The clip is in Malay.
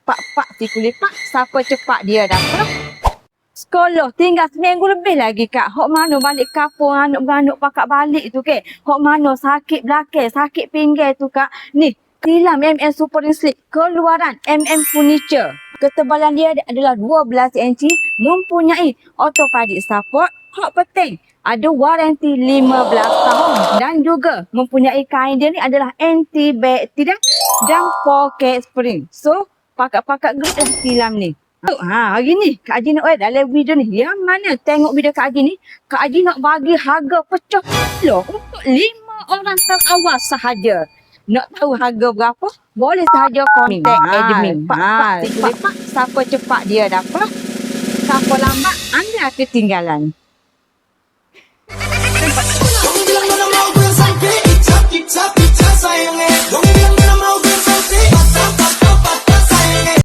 Pak si kulipak, siapa cepat dia dapat. Sekolah tinggal seminggu lebih lagi kak. Hok mana balik kapung anak-anak pakak balik tu ke. Hok mana sakit belakang, sakit pinggir tu kak. Ni, tilam MM Super Slick. Keluaran MM Furniture. Ketebalan dia adalah 12 inci. Mempunyai autopilot support. Hok penting. Ada waranti 15 tahun. Dan juga mempunyai kain dia ni adalah antibakterial dan pocket spring. So, pakak-pakak gerak lah tilam ni. Hari ni Kak Haji nak dalam video ni. Yang mana tengok video Kak Haji ni, Kak Haji nak bagi harga pecah kilo untuk 5 orang terawal sahaja. Nak tahu harga berapa? Boleh sahaja kontak admin. Pak, siapa cepat dia dapat. Siapa lambat, anda ketinggalan. Kamu bilang mana mau gue sampai Icat sayangnya